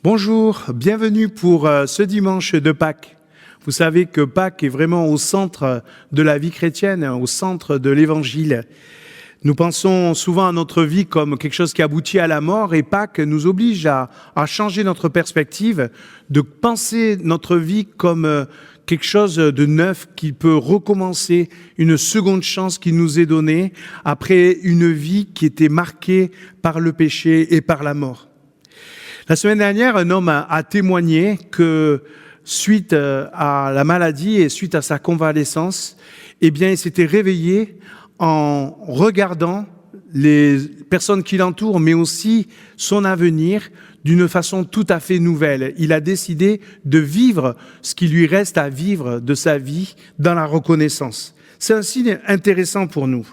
Bonjour, bienvenue pour ce dimanche de Pâques. Vous savez que Pâques est vraiment au centre de la vie chrétienne, au centre de l'Évangile. Nous pensons souvent à notre vie comme quelque chose qui aboutit à la mort et Pâques nous oblige à changer notre perspective, de penser notre vie comme quelque chose de neuf qui peut recommencer, une seconde chance qui nous est donnée après une vie qui était marquée par le péché et par la mort. La semaine dernière, un homme a témoigné que suite à la maladie et suite à sa convalescence, il s'était réveillé en regardant les personnes qui l'entourent, mais aussi son avenir d'une façon tout à fait nouvelle. Il a décidé de vivre ce qui lui reste à vivre de sa vie dans la reconnaissance. C'est un signe intéressant pour nous.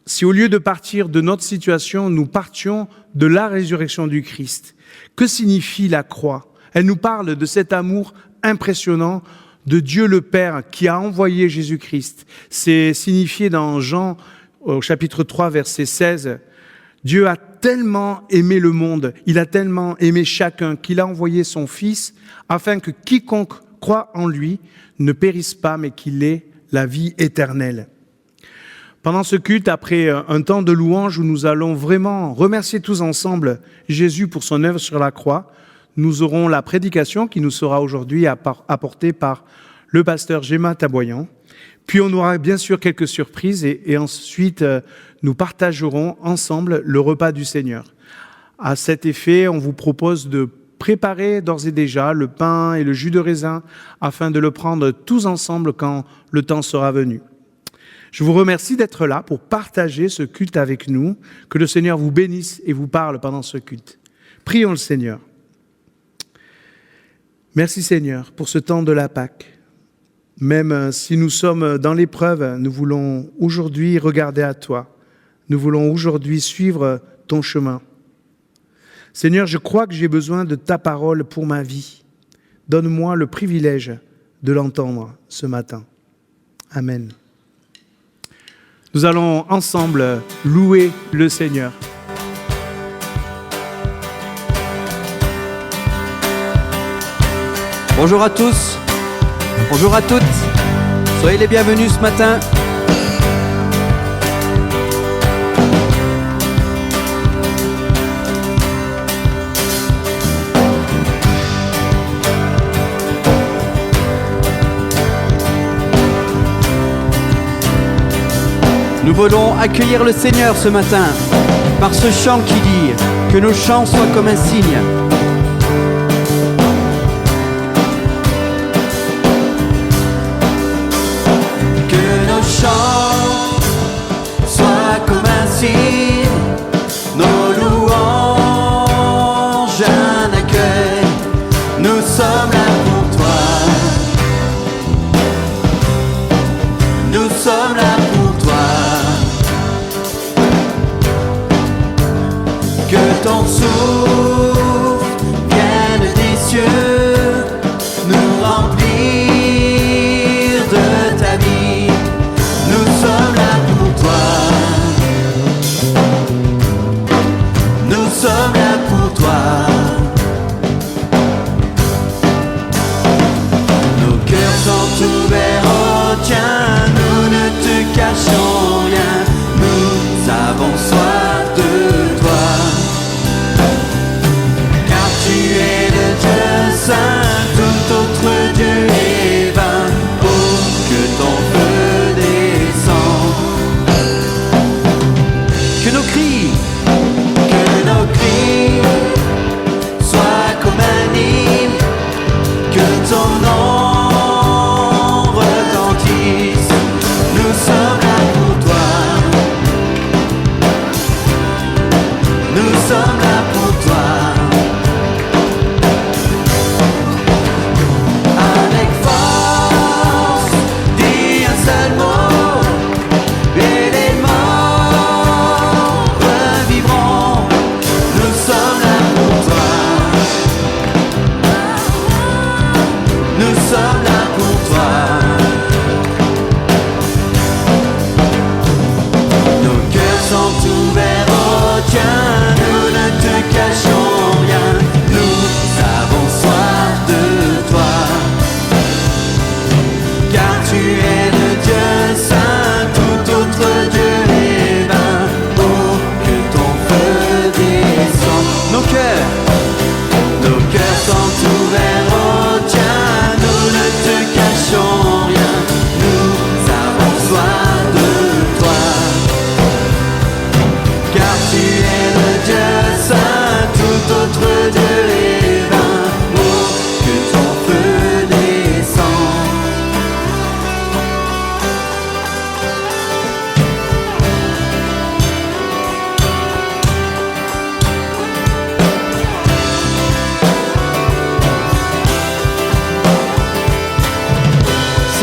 Si au lieu de partir de notre situation, nous partions de la résurrection du Christ, que signifie la croix? Elle nous parle de cet amour impressionnant de Dieu le Père qui a envoyé Jésus-Christ. C'est signifié dans Jean au chapitre 3, verset 16. Dieu a tellement aimé le monde, il a tellement aimé chacun qu'il a envoyé son Fils afin que quiconque croit en lui ne périsse pas mais qu'il ait la vie éternelle. Pendant ce culte, après un temps de louange où nous allons vraiment remercier tous ensemble Jésus pour son œuvre sur la croix, nous aurons la prédication qui nous sera aujourd'hui apportée par le pasteur Gemma Taboyan. Puis on aura bien sûr quelques surprises et ensuite nous partagerons ensemble le repas du Seigneur. À cet effet, on vous propose de préparer d'ores et déjà le pain et le jus de raisin afin de le prendre tous ensemble quand le temps sera venu. Je vous remercie d'être là pour partager ce culte avec nous. Que le Seigneur vous bénisse et vous parle pendant ce culte. Prions le Seigneur. Merci Seigneur pour ce temps de la Pâque. Même si nous sommes dans l'épreuve, nous voulons aujourd'hui regarder à toi. Nous voulons aujourd'hui suivre ton chemin. Seigneur, je crois que j'ai besoin de ta parole pour ma vie. Donne-moi le privilège de l'entendre ce matin. Amen. Nous allons ensemble louer le Seigneur. Bonjour à tous, bonjour à toutes, soyez les bienvenus ce matin. Nous voulons accueillir le Seigneur ce matin par ce chant qui dit « Que nos chants soient comme un signe ». Que nos chants soient comme un signe, nos louanges un accueil, nous sommes là pour toi, nous sommes là pour toi. Que ton souffle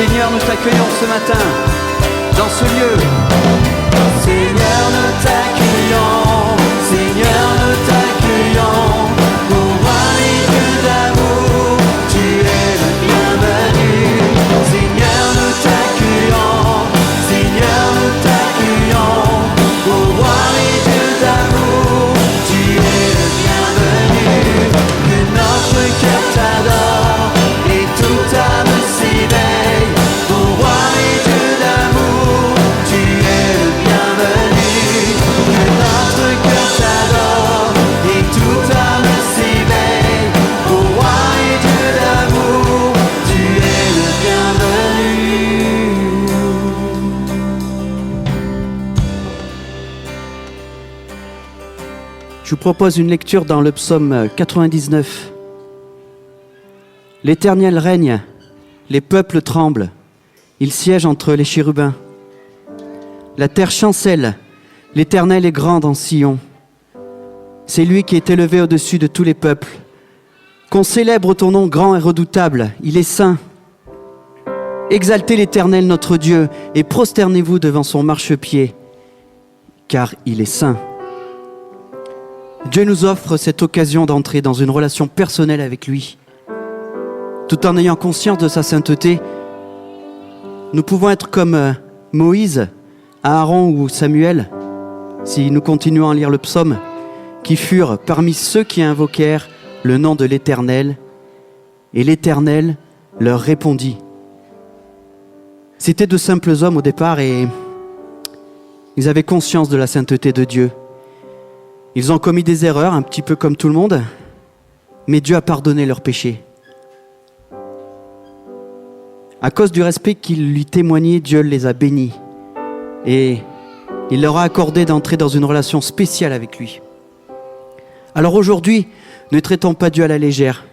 Seigneur, nous t'accueillons ce matin dans ce lieu. Seigneur, nous t'accueillons, Seigneur, nous t'accueillons. Pour roi et Dieu d'amour, tu es le bienvenu. Seigneur, nous t'accueillons, Seigneur, nous t'accueillons. Pour roi et Dieu d'amour, tu es le bienvenu. Que notre cœur t'adore et toute âme s'éveille. Pour roi et Dieu d'amour, tu es le bienvenu. Que notre cœur t'adore et toute âme s'éveille. Pour roi et Dieu d'amour, tu es le bienvenu. Je vous propose une lecture dans le psaume 99. L'Éternel règne, les peuples tremblent, il siège entre les chérubins. La terre chancelle, l'Éternel est grand dans Sion. C'est lui qui est élevé au-dessus de tous les peuples. Qu'on célèbre ton nom grand et redoutable, il est saint. Exaltez l'Éternel notre Dieu et prosternez-vous devant son marchepied, car il est saint. Dieu nous offre cette occasion d'entrer dans une relation personnelle avec lui. Tout en ayant conscience de sa sainteté, nous pouvons être comme Moïse, Aaron ou Samuel, si nous continuons à lire le psaume, qui furent parmi ceux qui invoquèrent le nom de l'Éternel, et l'Éternel leur répondit. C'étaient de simples hommes au départ et ils avaient conscience de la sainteté de Dieu. Ils ont commis des erreurs, un petit peu comme tout le monde, mais Dieu a pardonné leurs péchés. À cause du respect qu'ils lui témoignaient, Dieu les a bénis et il leur a accordé d'entrer dans une relation spéciale avec lui. Alors aujourd'hui, ne traitons pas Dieu à la légère,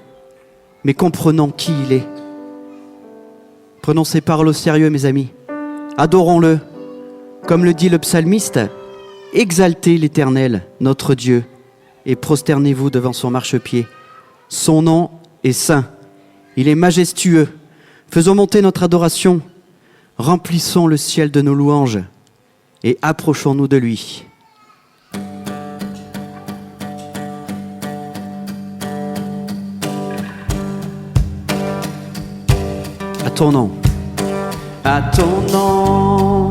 mais comprenons qui il est. Prenons ses paroles au sérieux, mes amis. Adorons-le. Comme le dit le psalmiste, exaltez l'Éternel, notre Dieu, et prosternez-vous devant son marchepied. Son nom est saint, il est majestueux. Faisons monter notre adoration, remplissons le ciel de nos louanges et approchons-nous de lui. À ton nom. À ton nom,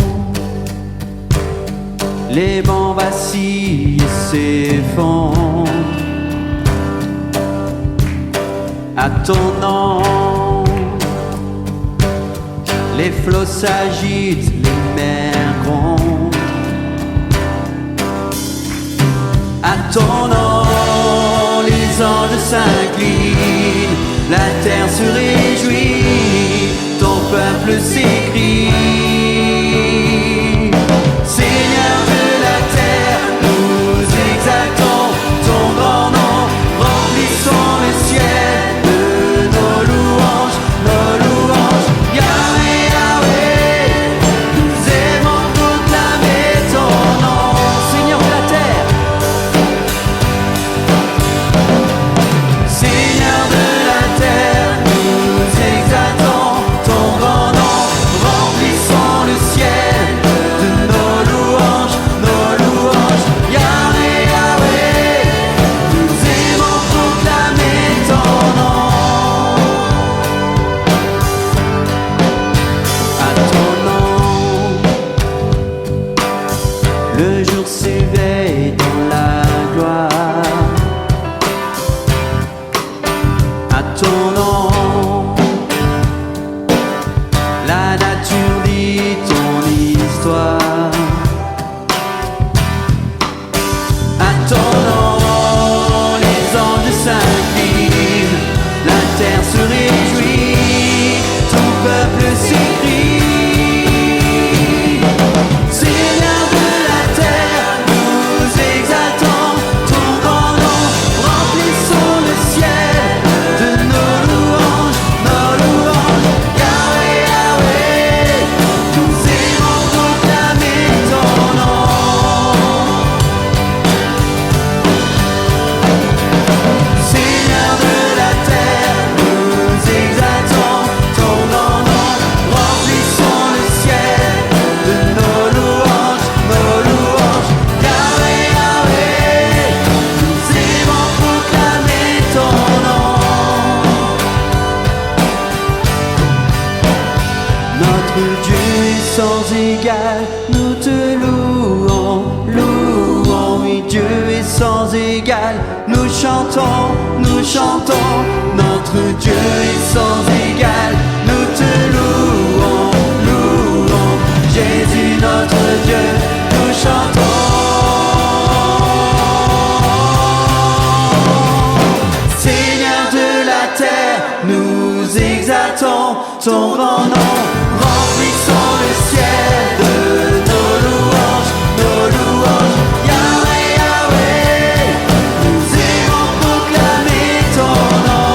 les vents vacillent et s'effondrent. À ton nom, les flots s'agitent, les mers grondent. À ton nom, les anges s'inclinent, la terre se réjouit, ton peuple s'écrie. Seigneur de la terre, nous exaltons ton grand nom, remplissons le ciel de nos louanges, nos louanges. Yahweh, Yahweh, nous aimons proclamer ton nom. Seigneur de la terre, Seigneur de la terre, nous exaltons ton grand nom, remplissons le ciel de nos louanges, nos louanges. Yahweh, Yahweh, nous aimons proclamer ton nom. À ton nom, le jour s'éveille dans la gloire. À ton nom, la nature dit ton histoire. À ton nom, les anges s'inclinent, la terre se réjouit, ton peuple s'écrie. Seigneur de la terre, nous exaltons ton grand nom, remplissons le ciel de nos louanges. sans égal, nous te louons, louons, oui Dieu est sans égal, nous chantons, notre Dieu est sans égal, nous te louons, louons, Jésus notre Dieu, nous chantons. Seigneur de la terre, nous exaltons ton grand nom, remplissons le ciel de nos louanges, Yahweh, Yahweh, nous aimons proclamer ton nom.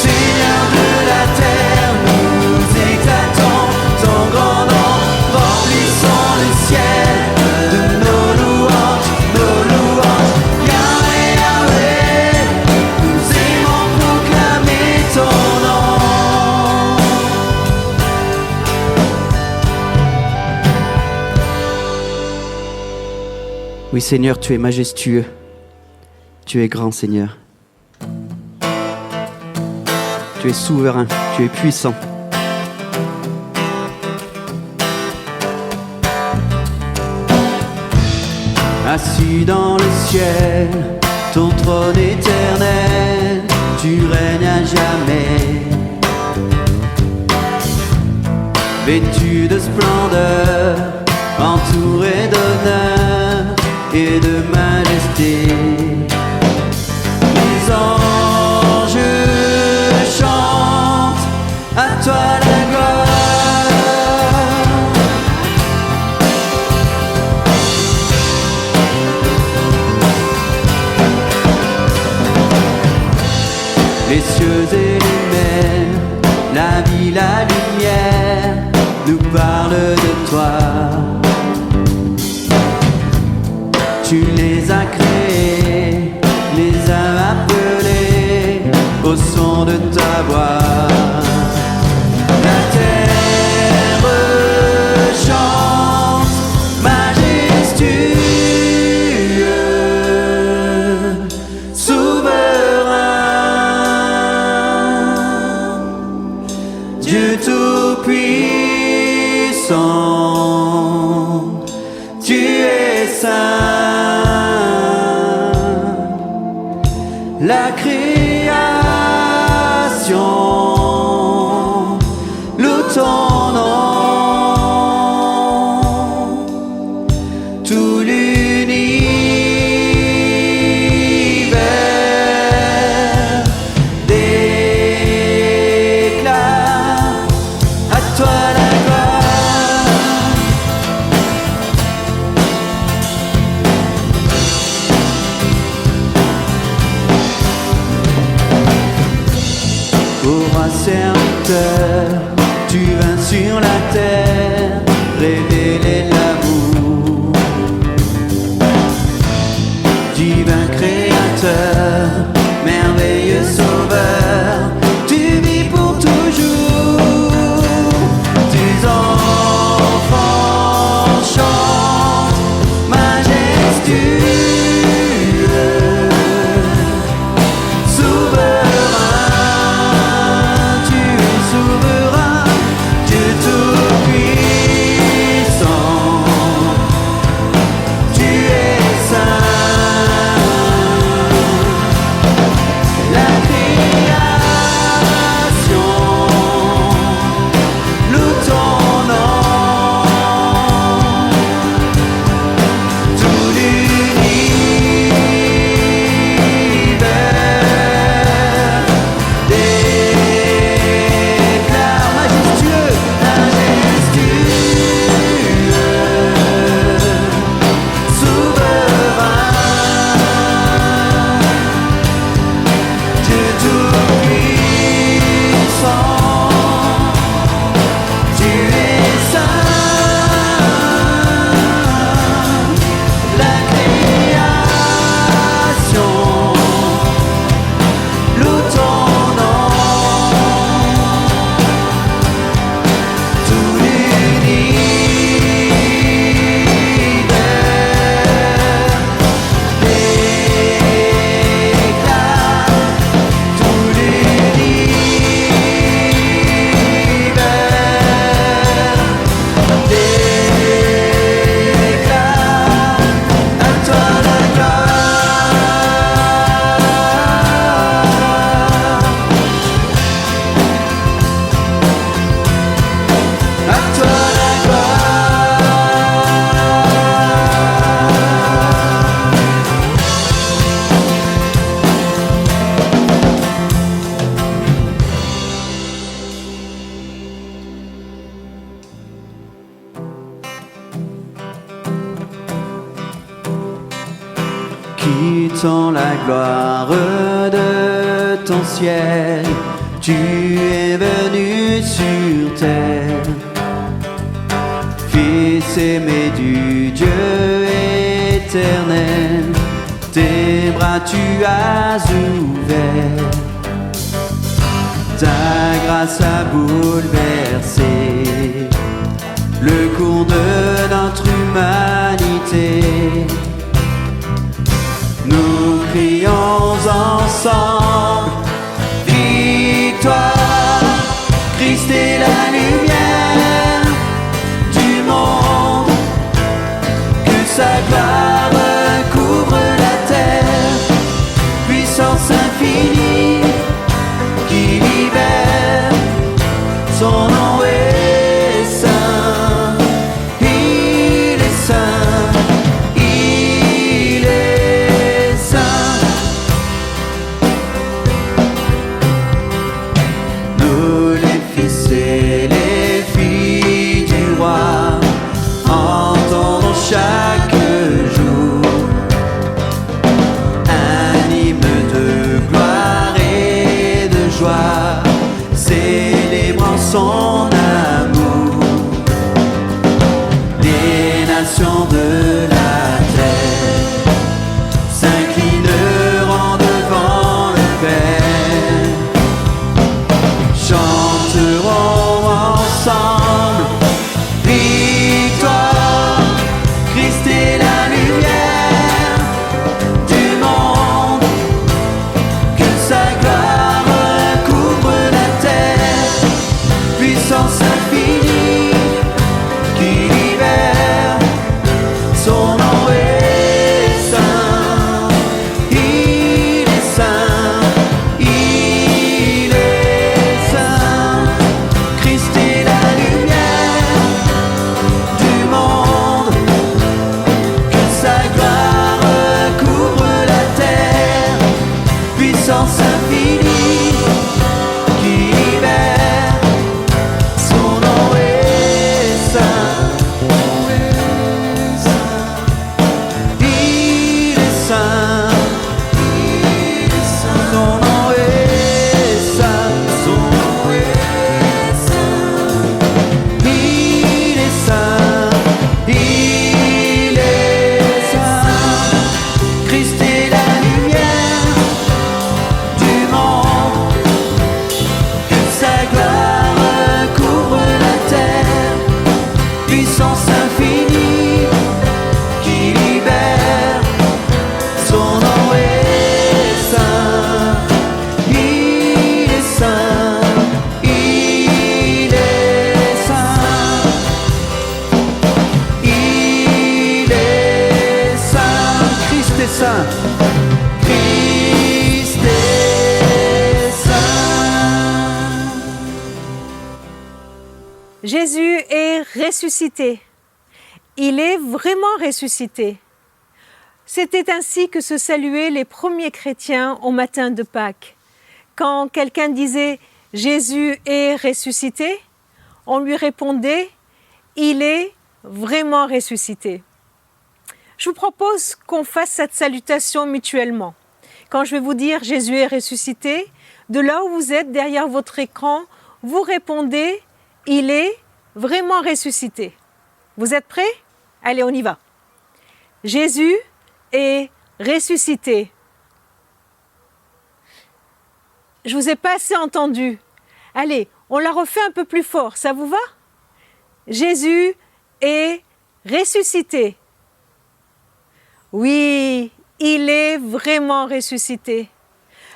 Seigneur de la terre, nous exaltons ton grand nom, remplissons le ciel de nos louanges, Yahweh, Yahweh, nous aimons proclamer ton nom. Oui Seigneur, tu es majestueux, tu es grand Seigneur, tu es souverain, tu es puissant. Assis dans le ciel, ton trône éternel, tu règnes à jamais. Vêtu de splendeur, entouré d'honneur et de majesté. Les anges chantent à toi la gloire. Les cieux et les mers, la vie, la lumière, nous parlent de toi. Tu les as créés, les as appelés au son de ta voix. La terre chante, majestueux, souverain, Dieu tout-puissant, tu es saint. La création loue ton nom, tout l'univers déclare à toi la gloire. Ô roi serviteur, tu vins sur la terre révéler l'amour. Divin créateur, merveilleux sauveur, tu vis pour toujours. Tes enfants chantent majestueux, souverain, tu es souverain, Dieu tout-puissant, tu es saint. Quittant la gloire de ton ciel, tu es venu sur terre. Fils aimé du Dieu éternel, tes bras tu as ouverts. Ta grâce a bouleversé le cours de notre humanité. Nous crions ensemble, victoire, Christ est la lumière du monde, que sa gloire couvre la terre, puissance infinie qui libère, son nom est saint, il est saint, il est saint. Nous les fils et les filles du roi, entendons chaque jour un hymne de gloire et de joie, célébrant son amour. Les nations de la terre s'inclineront devant le Père, chanteront ensemble, victoire, Christ est la lumière du monde, que sa gloire couvre la terre, puissance infinie qui libère, son nom est saint, il est saint, il est saint, Christ est la lumière du monde, que sa gloire couvre la terre, puissance infinie qui libère, son nom est saint, il est saint, son nom est saint, son nom est saint, il est saint, il est saint, Christ est la lumière du monde, que sa gloire couvre la terre, puissance infinie qui libère, son nom est saint, il est saint, il est saint, il est saint, Christ est saint, Christ est saint. Jésus est ressuscité. Il est vraiment ressuscité. C'était ainsi que se saluaient les premiers chrétiens au matin de Pâques. Quand quelqu'un disait « Jésus est ressuscité », on lui répondait « Il est vraiment ressuscité ». Je vous propose qu'on fasse cette salutation mutuellement. Quand je vais vous dire « Jésus est ressuscité », de là où vous êtes, derrière votre écran, vous répondez « Il est vraiment ressuscité ». Vous êtes prêts? Allez, on y va. Jésus est ressuscité. Je vous ai pas assez entendu. Allez, on la refait un peu plus fort, ça vous va? Jésus est ressuscité. Oui, il est vraiment ressuscité.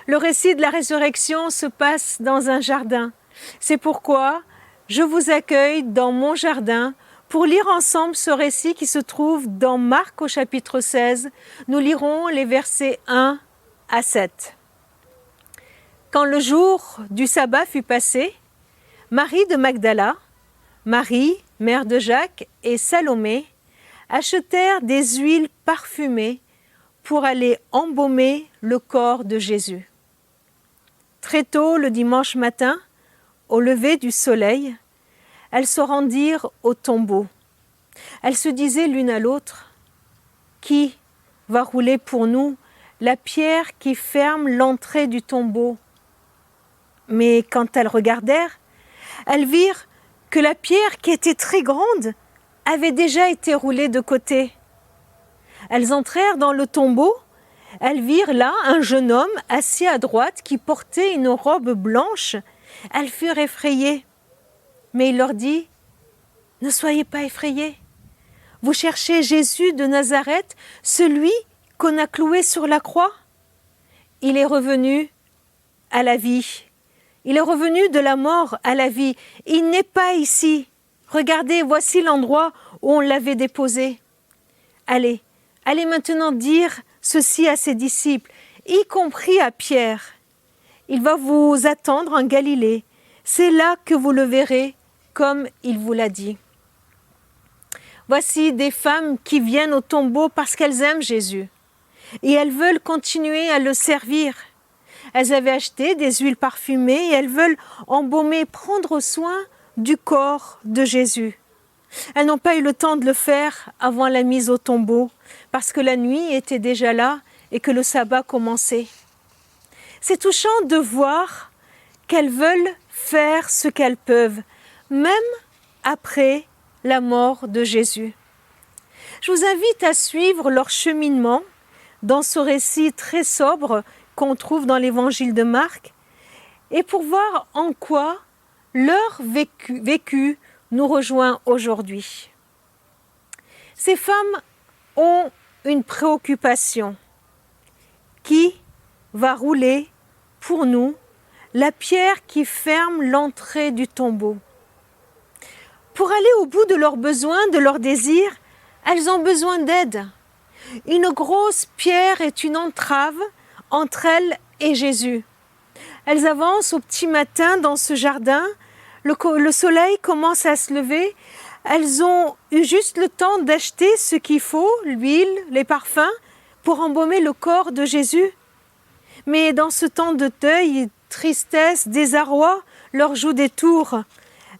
Le récit de la résurrection se passe dans un jardin. C'est pourquoi je vous accueille dans mon jardin pour lire ensemble ce récit qui se trouve dans Marc au chapitre 16. Nous lirons les versets 1 à 7. Quand le jour du sabbat fut passé, Marie de Magdala, Marie, mère de Jacques, et Salomé achetèrent des huiles parfumées pour aller embaumer le corps de Jésus. Très tôt le dimanche matin, au lever du soleil, elles se rendirent au tombeau. Elles se disaient l'une à l'autre « Qui va rouler pour nous la pierre qui ferme l'entrée du tombeau. Mais quand elles regardèrent, elles virent que la pierre qui était très grande avait déjà été roulée de côté. Elles entrèrent dans le tombeau, elles virent là un jeune homme assis à droite qui portait une robe blanche. Elles furent effrayées. Mais il leur dit, « Ne soyez pas effrayés. Vous cherchez Jésus de Nazareth, celui qu'on a cloué sur la croix. Il est revenu à la vie. Il est revenu de la mort à la vie. Il n'est pas ici. Regardez, voici l'endroit où on l'avait déposé. Allez maintenant dire ceci à ses disciples, y compris à Pierre. Il va vous attendre en Galilée. C'est là que vous le verrez, comme il vous l'a dit. » Voici des femmes qui viennent au tombeau parce qu'elles aiment Jésus et elles veulent continuer à le servir. Elles avaient acheté des huiles parfumées et elles veulent embaumer, prendre soin du corps de Jésus. Elles n'ont pas eu le temps de le faire avant la mise au tombeau parce que la nuit était déjà là et que le sabbat commençait. C'est touchant de voir qu'elles veulent faire ce qu'elles peuvent, même après la mort de Jésus. Je vous invite à suivre leur cheminement dans ce récit très sobre qu'on trouve dans l'évangile de Marc et pour voir en quoi leur vécu nous rejoint aujourd'hui. Ces femmes ont une préoccupation qui va rouler pour nous la pierre qui ferme l'entrée du tombeau. Pour aller au bout de leurs besoins, de leurs désirs, elles ont besoin d'aide. Une grosse pierre est une entrave entre elles et Jésus. Elles avancent au petit matin dans ce jardin, le soleil commence à se lever, elles ont eu juste le temps d'acheter ce qu'il faut, l'huile, les parfums, pour embaumer le corps de Jésus. Mais dans ce temps de deuil, tristesse, désarroi, leur joue des tours.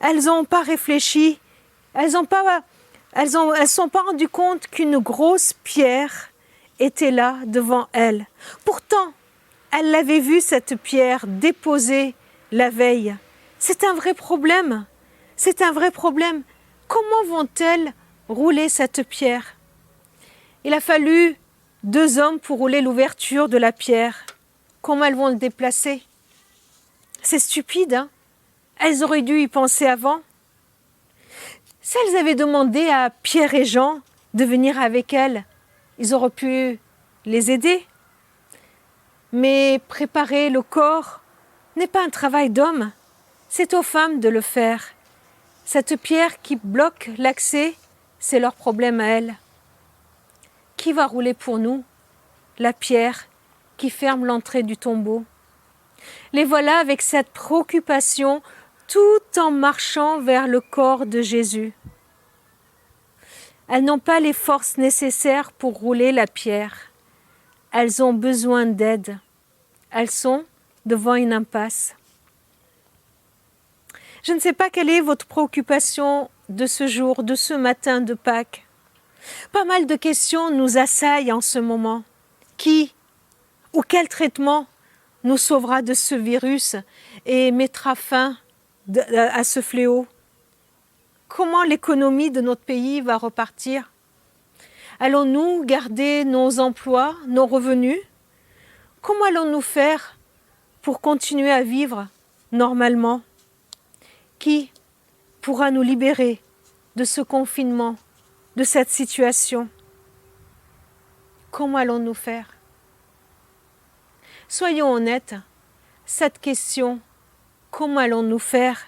Elles n'ont pas réfléchi, elles sont pas rendues compte qu'une grosse pierre était là devant elles. Pourtant, elles l'avaient vue, cette pierre, déposée la veille. C'est un vrai problème. C'est un vrai problème. Comment vont-elles rouler cette pierre? Il a fallu 2 hommes pour rouler l'ouverture de la pierre. Comment elles vont le déplacer? C'est stupide, hein? Elles auraient dû y penser avant. Si elles avaient demandé à Pierre et Jean de venir avec elles, ils auraient pu les aider. Mais préparer le corps n'est pas un travail d'homme, c'est aux femmes de le faire. Cette pierre qui bloque l'accès, c'est leur problème à elles. Qui va rouler pour nous la pierre qui ferme l'entrée du tombeau? Les voilà avec cette préoccupation tout en marchant vers le corps de Jésus. Elles n'ont pas les forces nécessaires pour rouler la pierre. Elles ont besoin d'aide. Elles sont devant une impasse. Je ne sais pas quelle est votre préoccupation de ce jour, de ce matin de Pâques. Pas mal de questions nous assaillent en ce moment. Qui ou quel traitement nous sauvera de ce virus et mettra fin à ce fléau? Comment l'économie de notre pays va repartir? Allons-nous garder nos emplois, nos revenus? Comment allons-nous faire pour continuer à vivre normalement? Qui pourra nous libérer de ce confinement, de cette situation? Comment allons-nous faire? Soyons honnêtes, cette question, comment allons-nous faire?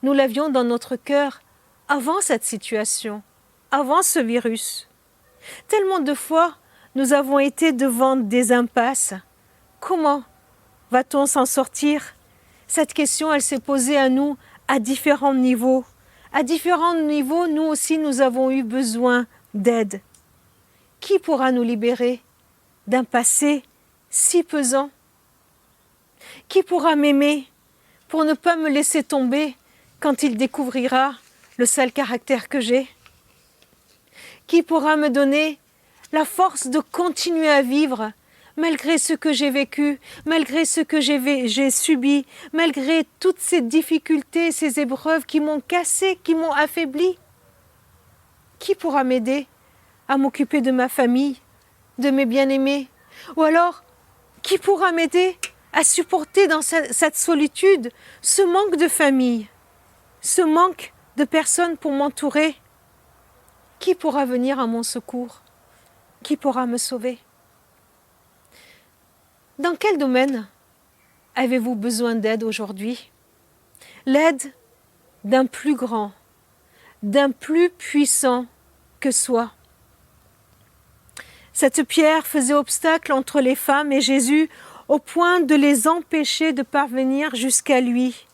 Nous l'avions dans notre cœur avant cette situation, avant ce virus. Tellement de fois, nous avons été devant des impasses. Comment va-t-on s'en sortir? Cette question, elle s'est posée à nous à différents niveaux. À différents niveaux, nous aussi, nous avons eu besoin d'aide. Qui pourra nous libérer d'un passé si pesant? Qui pourra m'aimer pour ne pas me laisser tomber quand il découvrira le sale caractère que j'ai? Qui pourra me donner la force de continuer à vivre, malgré ce que j'ai vécu, malgré ce que j'ai subi, malgré toutes ces difficultés, ces épreuves qui m'ont cassé, qui m'ont affaibli. Qui pourra m'aider à m'occuper de ma famille, de mes bien-aimés? Ou alors, qui pourra m'aider à supporter dans cette solitude ce manque de famille, ce manque de personnes pour m'entourer? Qui pourra venir à mon secours? Qui pourra me sauver? Dans quel domaine avez-vous besoin d'aide aujourd'hui? L'aide d'un plus grand, d'un plus puissant que soi. Cette pierre faisait obstacle entre les femmes et Jésus au point de les empêcher de parvenir jusqu'à lui.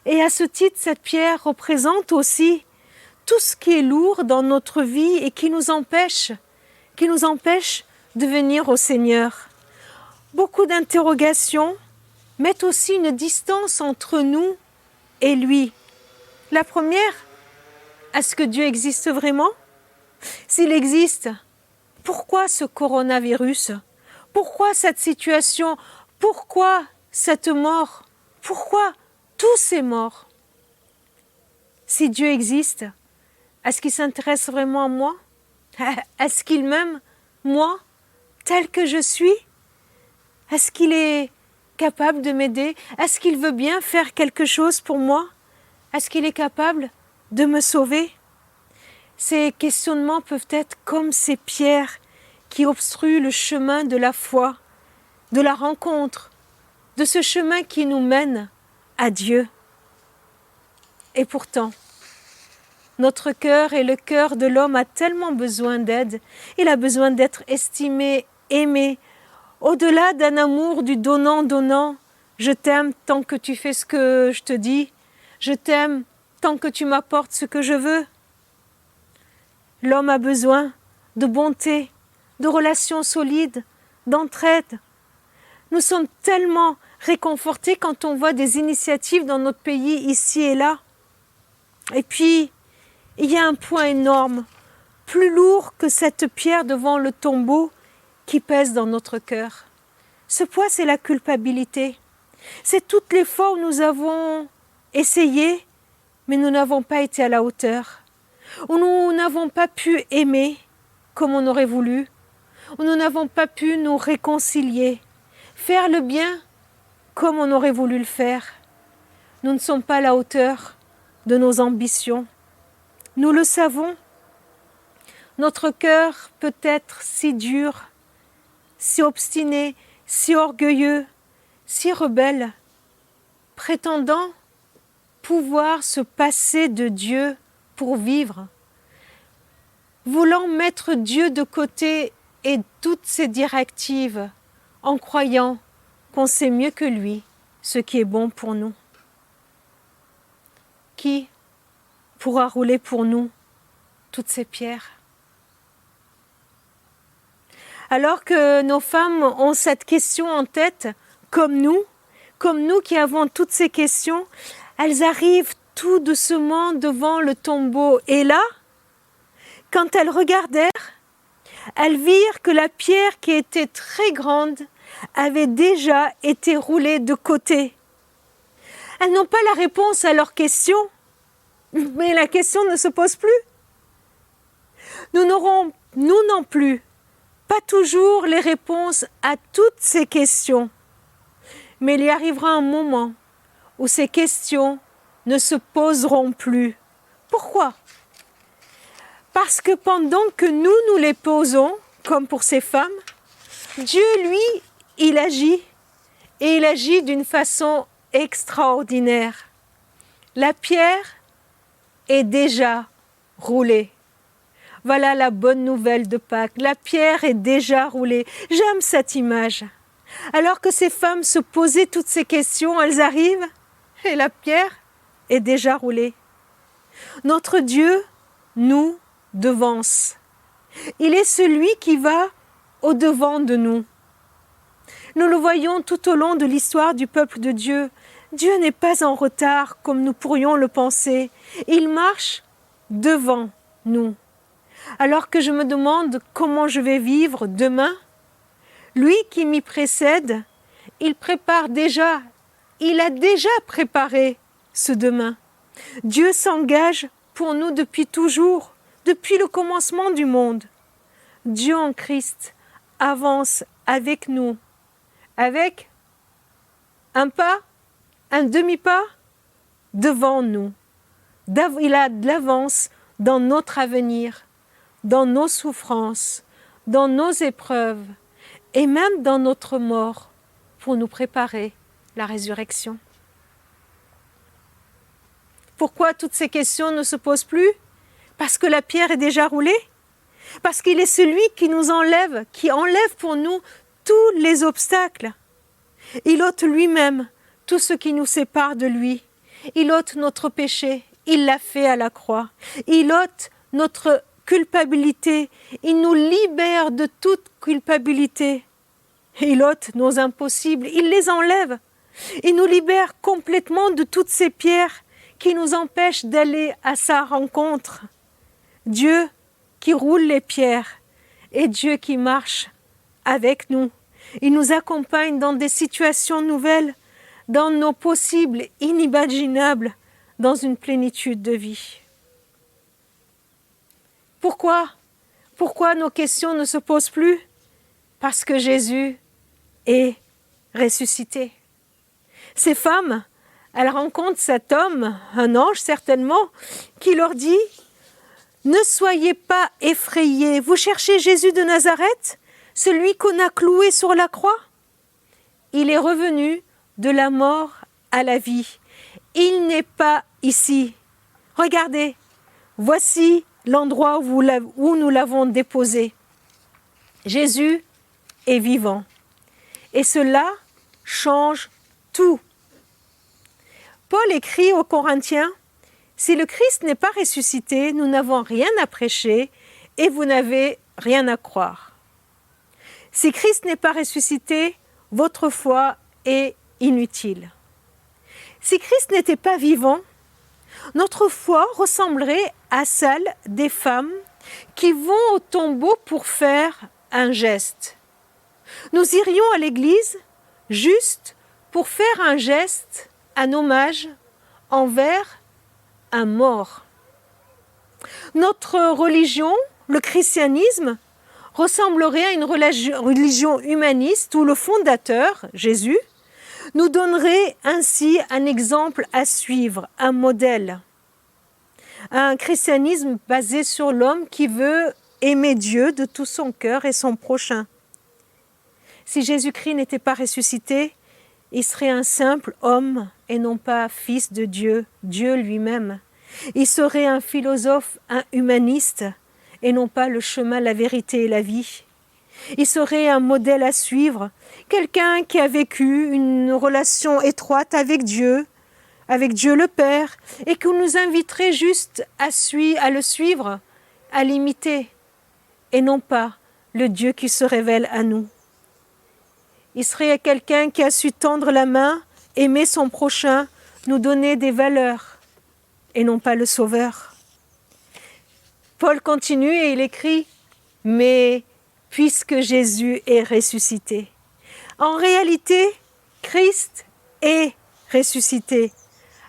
Et à ce titre, cette pierre représente aussi tout ce qui est lourd dans notre vie et qui nous empêche de venir au Seigneur. Beaucoup d'interrogations mettent aussi une distance entre nous et lui. La première, est-ce que Dieu existe vraiment? S'il existe, pourquoi ce coronavirus? Pourquoi cette situation? Pourquoi cette mort? Pourquoi tous ces morts? Si Dieu existe, est-ce qu'il s'intéresse vraiment à moi? Est-ce qu'il m'aime, moi, tel que je suis? Est-ce qu'il est capable de m'aider? Est-ce qu'il veut bien faire quelque chose pour moi? Est-ce qu'il est capable de me sauver? Ces questionnements peuvent être comme ces pierres qui obstruent le chemin de la foi, de la rencontre, de ce chemin qui nous mène à Dieu. Et pourtant, notre cœur et le cœur de l'homme a tellement besoin d'aide. Il a besoin d'être estimé, aimé, au-delà d'un amour du donnant-donnant. Je t'aime tant que tu fais ce que je te dis. Je t'aime tant que tu m'apportes ce que je veux. L'homme a besoin de bonté, de relations solides, d'entraide. Nous sommes tellement réconfortés quand on voit des initiatives dans notre pays, ici et là. Et puis, il y a un point énorme, plus lourd que cette pierre devant le tombeau qui pèse dans notre cœur. Ce poids, c'est la culpabilité. C'est toutes les fois où nous avons essayé, mais nous n'avons pas été à la hauteur. Où nous n'avons pas pu aimer comme on aurait voulu. Où nous n'avons pas pu nous réconcilier. Faire le bien comme on aurait voulu le faire. Nous ne sommes pas à la hauteur de nos ambitions. Nous le savons. Notre cœur peut être si dur, si obstiné, si orgueilleux, si rebelle, prétendant pouvoir se passer de Dieu pour vivre, voulant mettre Dieu de côté et toutes ses directives, en croyant qu'on sait mieux que lui ce qui est bon pour nous. Qui pourra rouler pour nous toutes ces pierres? Alors que nos femmes ont cette question en tête, comme nous qui avons toutes ces questions, elles arrivent tout doucement devant le tombeau. Et là, quand elles regardèrent, elles virent que la pierre qui était très grande avait déjà été roulée de côté. Elles n'ont pas la réponse à leurs questions, mais la question ne se pose plus. Nous n'aurons, nous non plus, pas toujours les réponses à toutes ces questions. Mais il y arrivera un moment où ces questions ne se poseront plus. Pourquoi? Parce que pendant que nous les posons, comme pour ces femmes, Dieu, lui, il agit. Et il agit d'une façon extraordinaire. La pierre est déjà roulée. Voilà la bonne nouvelle de Pâques. La pierre est déjà roulée. J'aime cette image. Alors que ces femmes se posaient toutes ces questions, elles arrivent et la pierre est déjà roulée. Notre Dieu nous devance. Il est celui qui va au-devant de nous. Nous le voyons tout au long de l'histoire du peuple de Dieu. Dieu n'est pas en retard comme nous pourrions le penser. Il marche devant nous. alors que je me demande comment je vais vivre demain. Lui qui m'y précède, il prépare déjà, il a déjà préparé ce demain. Dieu s'engage pour nous depuis toujours, depuis le commencement du monde. Dieu en Christ avance avec nous, avec un pas, un demi-pas devant nous. Il a de l'avance dans notre avenir, dans nos souffrances, dans nos épreuves et même dans notre mort pour nous préparer la résurrection. Pourquoi toutes ces questions ne se posent plus? Parce que la pierre est déjà roulée? Parce qu'il est celui qui nous enlève, qui enlève pour nous tous les obstacles. Il ôte lui-même tout ce qui nous sépare de lui. Il ôte notre péché. Il l'a fait à la croix. Il ôte notre culpabilité. Il nous libère de toute culpabilité. Il ôte nos impossibles. Il les enlève. Il nous libère complètement de toutes ces pierres qui nous empêchent d'aller à sa rencontre. Dieu qui roule les pierres et Dieu qui marche avec nous. Il nous accompagne dans des situations nouvelles, dans nos possibles inimaginables, dans une plénitude de vie. Pourquoi nos questions ne se posent plus? Parce que Jésus est ressuscité. Ces femmes, elles rencontrent cet homme, un ange certainement, qui leur dit: ne soyez pas effrayés, vous cherchez Jésus de Nazareth, celui qu'on a cloué sur la croix. Il est revenu de la mort à la vie. Il n'est pas ici. Regardez, voici l'endroit où nous l'avons déposé. Jésus est vivant. Et cela change tout. Paul écrit aux Corinthiens: si le Christ n'est pas ressuscité, nous n'avons rien à prêcher et vous n'avez rien à croire. Si Christ n'est pas ressuscité, votre foi est inutile. Si Christ n'était pas vivant, notre foi ressemblerait à celle des femmes qui vont au tombeau pour faire un geste. Nous irions à l'église juste pour faire un geste, un hommage envers un mort. Notre religion, le christianisme, ressemblerait à une religion humaniste où le fondateur, Jésus, nous donnerait ainsi un exemple à suivre, un modèle. Un christianisme basé sur l'homme qui veut aimer Dieu de tout son cœur et son prochain. Si Jésus-Christ n'était pas ressuscité, il serait un simple homme et non pas fils de Dieu, Dieu lui-même. Il serait un philosophe, un humaniste et non pas le chemin, la vérité et la vie. Il serait un modèle à suivre, quelqu'un qui a vécu une relation étroite avec Dieu le Père, et qui nous inviterait juste à le suivre, à l'imiter, et non pas le Dieu qui se révèle à nous. Il serait quelqu'un qui a su tendre la main, aimer son prochain, nous donner des valeurs, et non pas le Sauveur. Paul continue et il écrit « Mais puisque Jésus est ressuscité ». En réalité, Christ est ressuscité.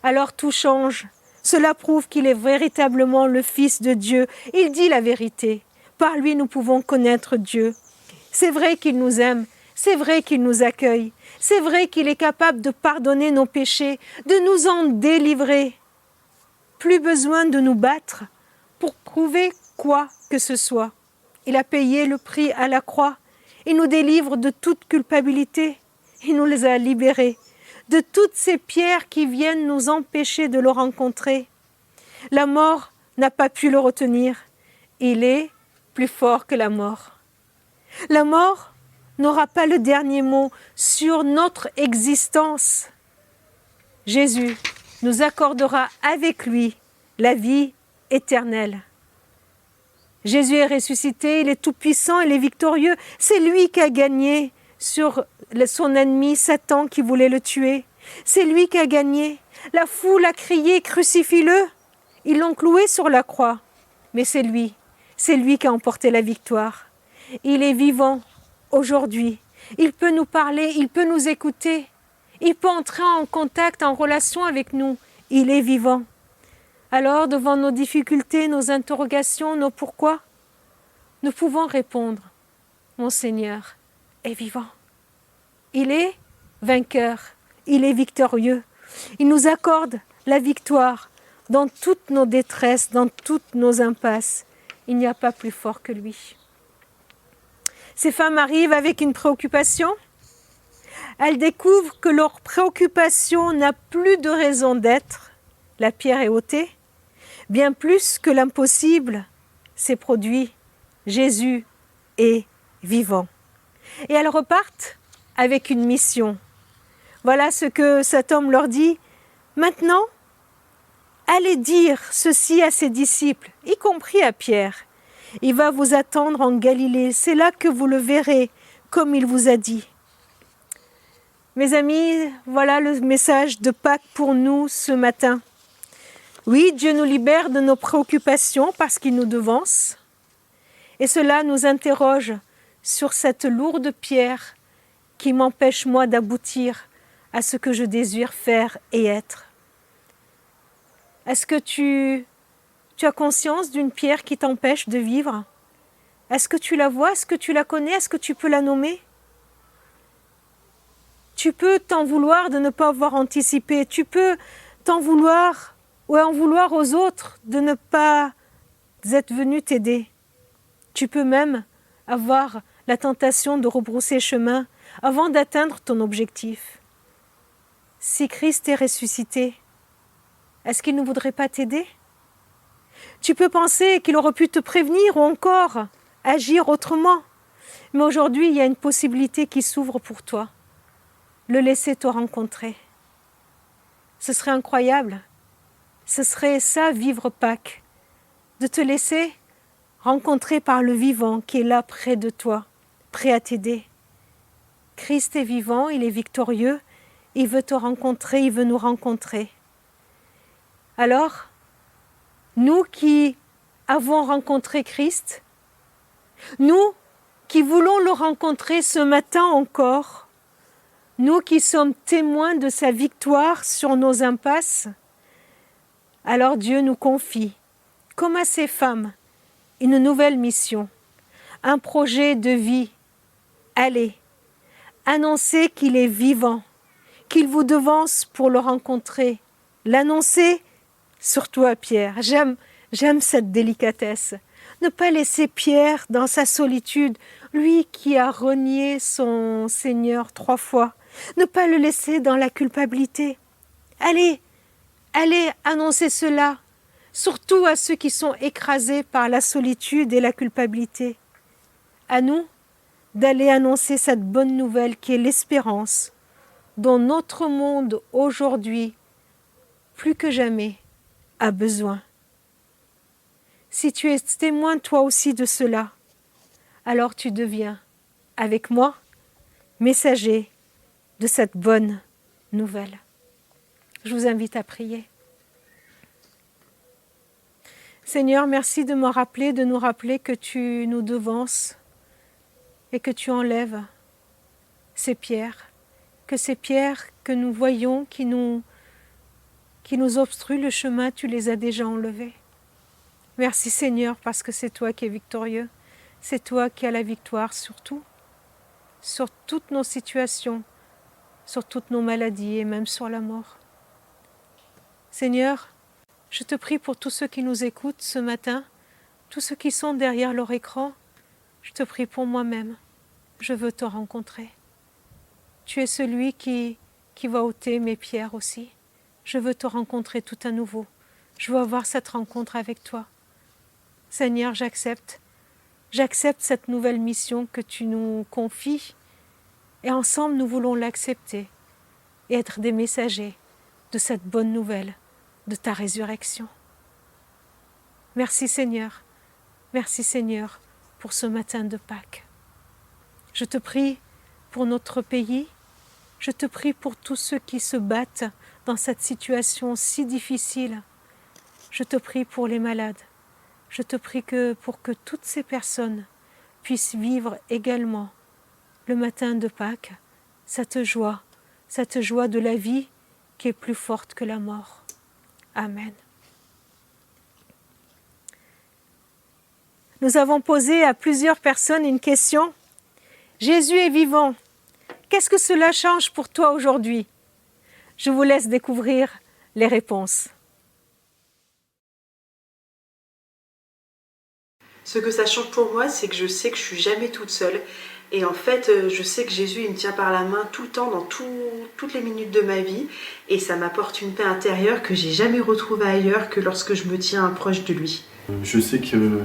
Alors tout change. Cela prouve qu'il est véritablement le Fils de Dieu. Il dit la vérité. Par lui, nous pouvons connaître Dieu. C'est vrai qu'il nous aime. C'est vrai qu'il nous accueille. C'est vrai qu'il est capable de pardonner nos péchés, de nous en délivrer. Plus besoin de nous battre pour prouver quoi que ce soit. Il a payé le prix à la croix. Il nous délivre de toute culpabilité. Il nous les a libérés de toutes ces pierres qui viennent nous empêcher de le rencontrer. La mort n'a pas pu le retenir. Il est plus fort que la mort. La mort n'aura pas le dernier mot sur notre existence. Jésus nous accordera avec lui la vie éternelle. Jésus est ressuscité, il est tout-puissant, il est victorieux. C'est lui qui a gagné sur son ennemi Satan qui voulait le tuer. C'est lui qui a gagné. La foule a crié « Crucifie-le !» Ils l'ont cloué sur la croix. Mais c'est lui C'est lui qui a emporté la victoire. Il est vivant aujourd'hui. Il peut nous parler, il peut nous écouter. Il peut entrer en contact, en relation avec nous. Il est vivant. Alors, devant nos difficultés, nos interrogations, nos pourquoi, nous pouvons répondre, mon Seigneur est vivant. Il est vainqueur, il est victorieux. Il nous accorde la victoire dans toutes nos détresses, dans toutes nos impasses. Il n'y a pas plus fort que lui. Ces femmes arrivent avec une préoccupation. Elles découvrent que leur préoccupation n'a plus de raison d'être. La pierre est ôtée. Bien plus que l'impossible s'est produit. Jésus est vivant. Et elles repartent avec une mission. Voilà ce que cet homme leur dit. Maintenant, allez dire ceci à ses disciples, y compris à Pierre. Il va vous attendre en Galilée. C'est là que vous le verrez, comme il vous a dit. Mes amis, voilà le message de Pâques pour nous ce matin. Oui, Dieu nous libère de nos préoccupations parce qu'il nous devance. Et cela nous interroge sur cette lourde pierre qui m'empêche moi d'aboutir à ce que je désire faire et être. Est-ce que tu as conscience d'une pierre qui t'empêche de vivre? Est-ce que tu la vois? Est-ce que tu la connais? Est-ce que tu peux la nommer? Tu peux t'en vouloir de ne pas avoir anticipé. Tu peux t'en vouloir ou en vouloir aux autres de ne pas être venus t'aider. Tu peux même avoir la tentation de rebrousser chemin avant d'atteindre ton objectif. Si Christ est ressuscité, est-ce qu'il ne voudrait pas t'aider? Tu peux penser qu'il aurait pu te prévenir ou encore agir autrement. Mais aujourd'hui, il y a une possibilité qui s'ouvre pour toi. Le laisser te rencontrer. Ce serait incroyable. Ce serait ça, vivre Pâques. De te laisser rencontrer par le vivant qui est là près de toi, prêt à t'aider. Christ est vivant, il est victorieux, il veut te rencontrer, il veut nous rencontrer. Alors, nous qui avons rencontré Christ, nous qui voulons le rencontrer ce matin encore, nous qui sommes témoins de sa victoire sur nos impasses, alors Dieu nous confie, comme à ces femmes, une nouvelle mission, un projet de vie. Allez, annoncez qu'il est vivant, qu'il vous devance pour le rencontrer. L'annoncer, surtout à Pierre. J'aime cette délicatesse. Ne pas laisser Pierre dans sa solitude, lui qui a renié son Seigneur 3 fois. Ne pas le laisser dans la culpabilité. Allez annoncer cela, surtout à ceux qui sont écrasés par la solitude et la culpabilité. À nous d'aller annoncer cette bonne nouvelle qui est l'espérance, dont notre monde aujourd'hui, plus que jamais, a besoin. Si tu es témoin toi aussi de cela, alors tu deviens, avec moi, messager de cette bonne nouvelle. Je vous invite à prier. Seigneur, merci de nous rappeler que tu nous devances et que tu enlèves ces pierres, que nous voyons, qui nous obstruent le chemin, tu les as déjà enlevées. Merci Seigneur, parce que c'est toi qui es victorieux, c'est toi qui as la victoire sur tout, sur toutes nos situations, sur toutes nos maladies et même sur la mort. Seigneur, je te prie pour tous ceux qui nous écoutent ce matin, tous ceux qui sont derrière leur écran, je te prie pour moi-même, je veux te rencontrer. Tu es celui qui va ôter mes pierres aussi. Je veux te rencontrer tout à nouveau. Je veux avoir cette rencontre avec toi. Seigneur, j'accepte cette nouvelle mission que tu nous confies et ensemble nous voulons l'accepter et être des messagers de cette bonne nouvelle, de ta résurrection. Merci Seigneur pour ce matin de Pâques. Je te prie pour notre pays, je te prie pour tous ceux qui se battent dans cette situation si difficile. Je te prie pour les malades, je te prie pour que toutes ces personnes puissent vivre également le matin de Pâques, cette joie de la vie qui est plus forte que la mort. Amen. Nous avons posé à plusieurs personnes une question. Jésus est vivant. Qu'est-ce que cela change pour toi aujourd'hui? Je vous laisse découvrir les réponses. Ce que ça change pour moi, c'est que je sais que je suis jamais toute seule. Et en fait, je sais que Jésus, il me tient par la main tout le temps, dans toutes les minutes de ma vie. Et ça m'apporte une paix intérieure que j'ai jamais retrouvée ailleurs que lorsque je me tiens proche de lui. Je sais qu'il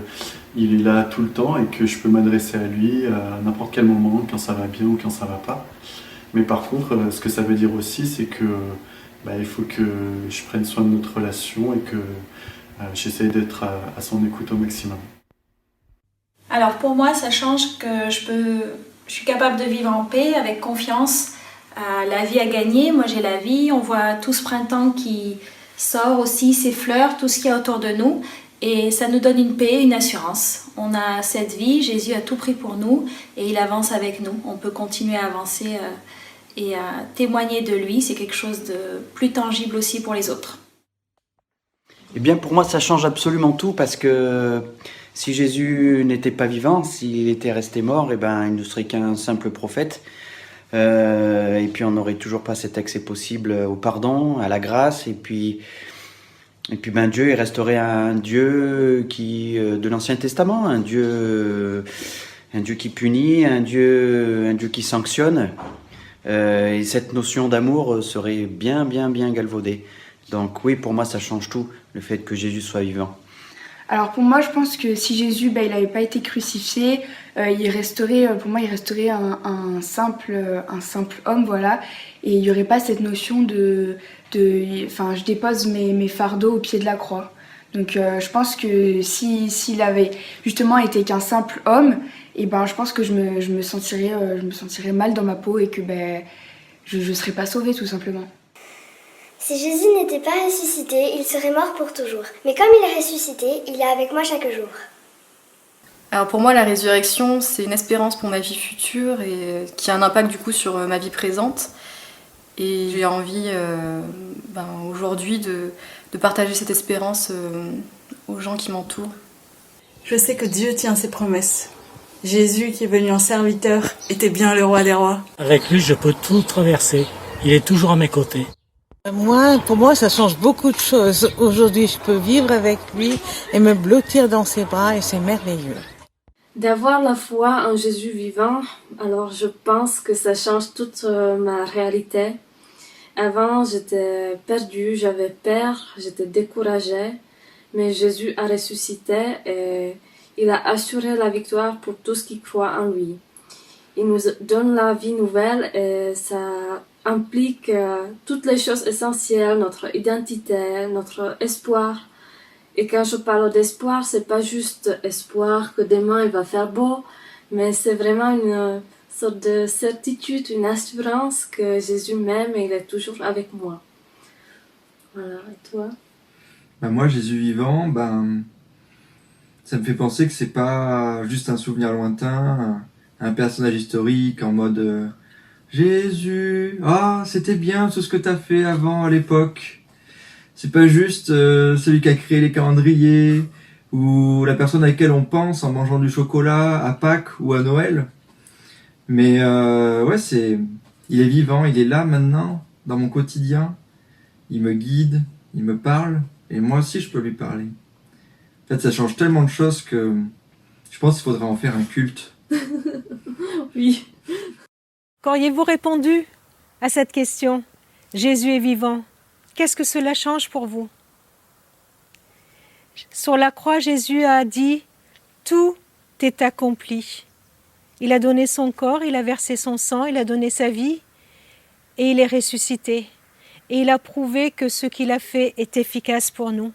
est là tout le temps et que je peux m'adresser à lui à n'importe quel moment, quand ça va bien ou quand ça va pas. Mais par contre, ce que ça veut dire aussi, c'est que il faut que je prenne soin de notre relation et que j'essaye d'être à son écoute au maximum. Alors pour moi, ça change que je suis capable de vivre en paix, avec confiance. La vie a gagné, moi j'ai la vie. On voit tout ce printemps qui sort aussi, ces fleurs, tout ce qu'il y a autour de nous. Et ça nous donne une paix, une assurance. On a cette vie, Jésus a tout pris pour nous et il avance avec nous. On peut continuer à avancer et à témoigner de lui. C'est quelque chose de plus tangible aussi pour les autres. Eh bien pour moi ça change absolument tout parce que si Jésus n'était pas vivant, s'il était resté mort, il ne serait qu'un simple prophète. Et puis on n'aurait toujours pas cet accès possible au pardon, à la grâce. Et puis Dieu, il resterait un Dieu de l'Ancien Testament, un Dieu qui punit, un Dieu qui sanctionne. Et cette notion d'amour serait bien galvaudée. Donc oui, pour moi, ça change tout, le fait que Jésus soit vivant. Alors pour moi, je pense que si Jésus, il n'avait pas été crucifié, il resterait un simple homme, voilà. Et il n'y aurait pas cette notion je dépose mes fardeaux au pied de la croix. Donc je pense que s'il avait justement été qu'un simple homme, je pense que je me sentirais mal dans ma peau et que je ne serais pas sauvée tout simplement. Si Jésus n'était pas ressuscité, il serait mort pour toujours. Mais comme il est ressuscité, il est avec moi chaque jour. Alors pour moi, la résurrection, c'est une espérance pour ma vie future et qui a un impact du coup sur ma vie présente. Et j'ai envie aujourd'hui de partager cette espérance aux gens qui m'entourent. Je sais que Dieu tient ses promesses. Jésus qui est venu en serviteur était bien le roi des rois. Avec lui, je peux tout traverser. Il est toujours à mes côtés. Pour moi, ça change beaucoup de choses. Aujourd'hui, je peux vivre avec lui et me blottir dans ses bras et c'est merveilleux. D'avoir la foi en Jésus vivant, alors je pense que ça change toute ma réalité. Avant, j'étais perdue, j'avais peur, j'étais découragée, mais Jésus a ressuscité et il a assuré la victoire pour tous qui croient en lui. Il nous donne la vie nouvelle et ça implique toutes les choses essentielles, notre identité, notre espoir. Et quand je parle d'espoir, c'est pas juste espoir que demain il va faire beau, mais c'est vraiment une sorte de certitude, une assurance que Jésus m'aime et il est toujours avec moi. Voilà, et toi? Moi, Jésus vivant, ça me fait penser que c'est pas juste un souvenir lointain, un personnage historique en mode Jésus, c'était bien tout ce que t'as fait avant à l'époque. C'est pas juste celui qui a créé les calendriers ou la personne à laquelle on pense en mangeant du chocolat à Pâques ou à Noël. Mais il est vivant, il est là maintenant dans mon quotidien. Il me guide, il me parle et moi aussi je peux lui parler. En fait, ça change tellement de choses que je pense qu'il faudrait en faire un culte. Oui. Qu'auriez-vous répondu à cette question? Jésus est vivant. Qu'est-ce que cela change pour vous? Sur la croix, Jésus a dit « Tout est accompli ». Il a donné son corps, il a versé son sang, il a donné sa vie et il est ressuscité. Et il a prouvé que ce qu'il a fait est efficace pour nous.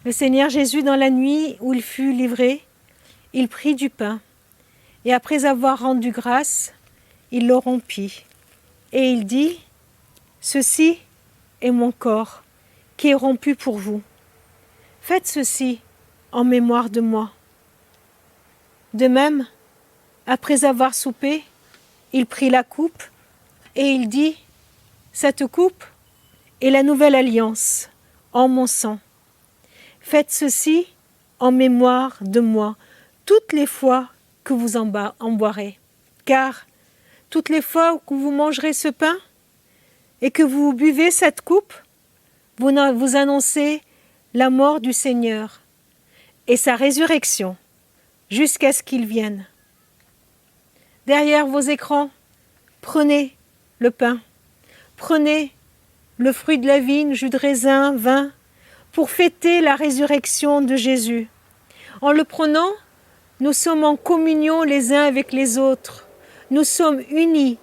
Le Seigneur Jésus, dans la nuit où il fut livré, il prit du pain. Et après avoir rendu grâce, il le rompit. Et il dit « Ceci est mon corps qui est rompu pour vous. Faites ceci en mémoire de moi. De même, après avoir soupé, il prit la coupe et il dit, cette coupe est la nouvelle alliance en mon sang. Faites ceci en mémoire de moi toutes les fois que vous en boirez. Car toutes les fois que vous mangerez ce pain et que vous buvez cette coupe, vous annoncez la mort du Seigneur et sa résurrection jusqu'à ce qu'il vienne. Derrière vos écrans, prenez le pain, prenez le fruit de la vigne, jus de raisin, vin, pour fêter la résurrection de Jésus. En le prenant, nous sommes en communion les uns avec les autres. Nous sommes unis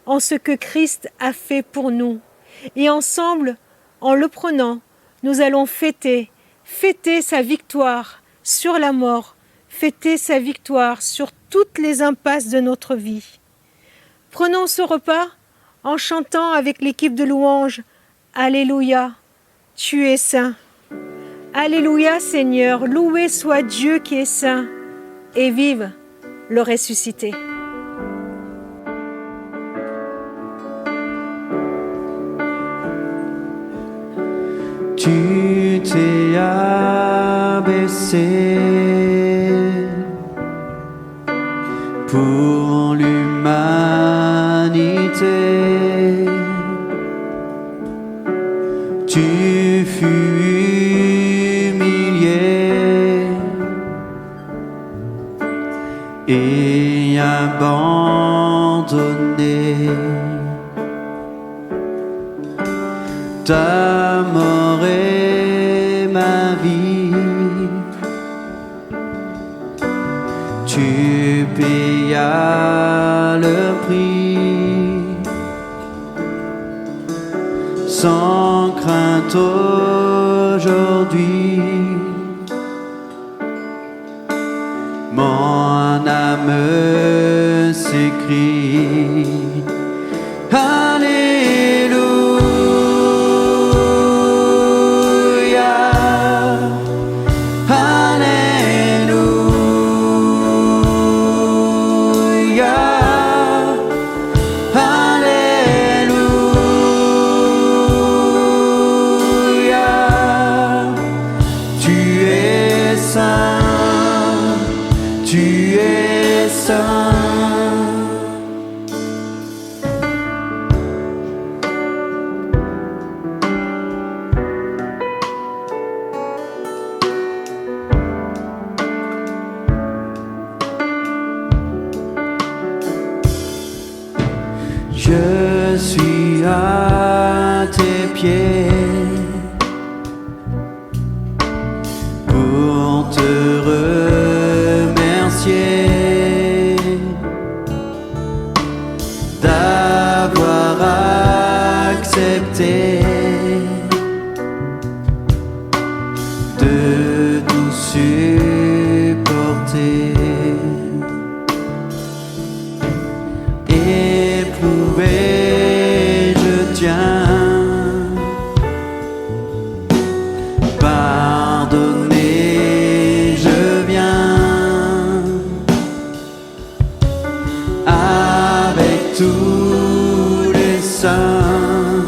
en ce que Christ a fait pour nous. Et ensemble, en le prenant, nous allons fêter sa victoire sur la mort, fêter sa victoire sur toutes les impasses de notre vie. Prenons ce repas en chantant avec l'équipe de louanges « Alléluia, tu es saint ». Alléluia Seigneur, loué soit Dieu qui est saint et vive le ressuscité. Tu t'es abaissé pour l'humanité. Tu fus humilié et abandonné. Ta mort est ma vie. Tu payas le prix sans crainte aujourd'hui. Mon âme s'écrie Je suis à tes pieds pour te remercier d'avoir accepté de tout supporter. Éprouvé, je tiens, pardonné, je viens, avec tous les saints,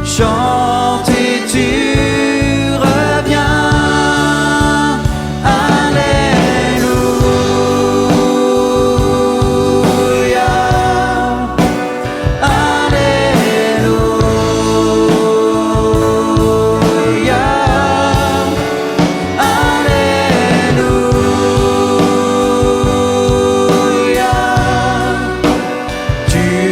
chanter tu reviens. Tu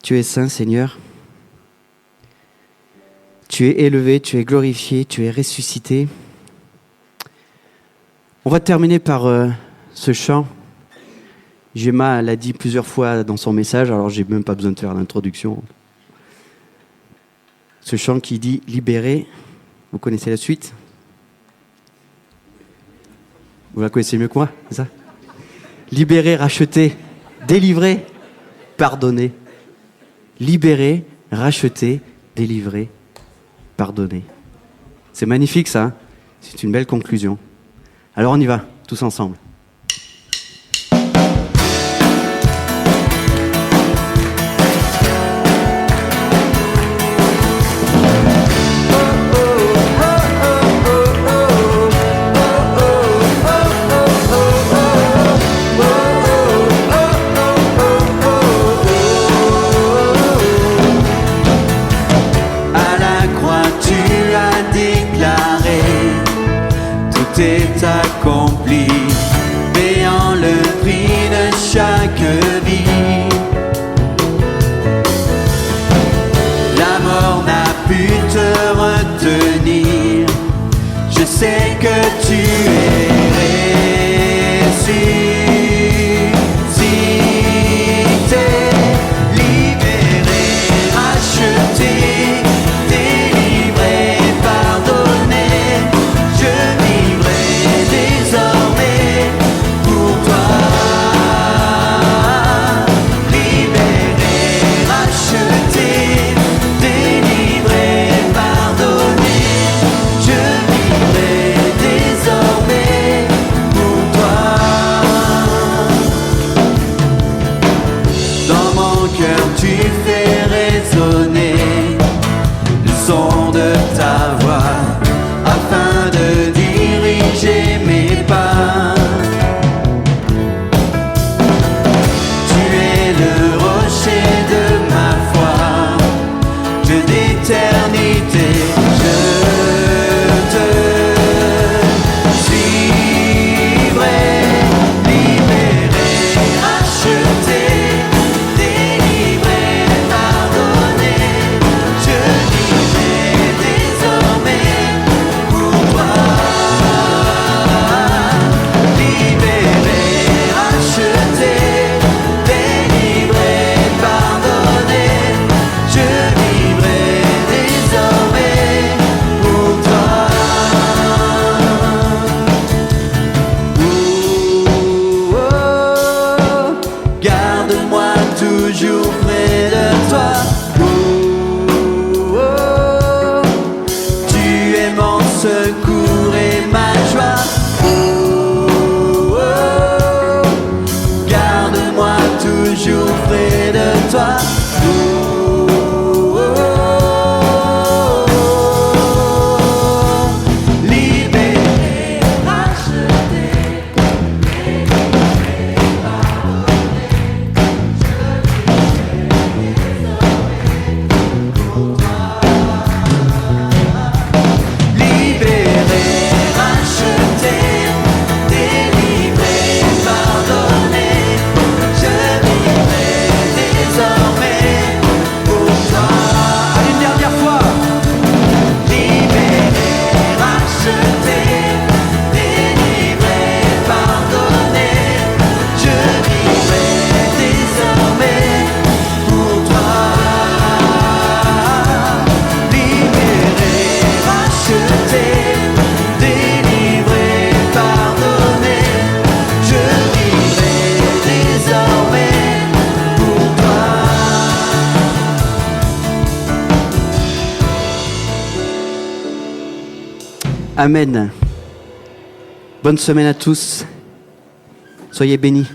Tu es saint, Seigneur. Tu es élevé, tu es glorifié, tu es ressuscité. On va terminer par ce chant. Gemma l'a dit plusieurs fois dans son message, alors j'ai même pas besoin de faire l'introduction. Ce chant qui dit « Libéré », vous connaissez la suite? Vous la connaissez mieux que moi, c'est ça? Libéré, racheté, délivré, pardonné. Libéré, racheté, délivré, pardonné. C'est magnifique ça, hein? C'est une belle conclusion. Alors on y va, tous ensemble. Accompli, payant le prix de chaque vie. La mort n'a pu te retenir. Je sais que tu es ressuscité, libéré, racheté, délivré, pardonné. Je désormais pour toi, libéré, racheté, délivré, pardonné, je vivrai désormais pour toi. Dans mon cœur tu fais résonner le son de ta voix afin de diriger mes pas. Tu es le rocher de ma foi, Dieu d'éternité, je te suivrai, libéré, racheté, délivré, pardonné, je vivrai désormais pour toi. Toujours près de toi, tu es mon secours et ma joie. Garde-moi toujours près de toi. Libéré, racheté, délivré, pardonné. Amen. Bonne semaine à tous. Soyez bénis.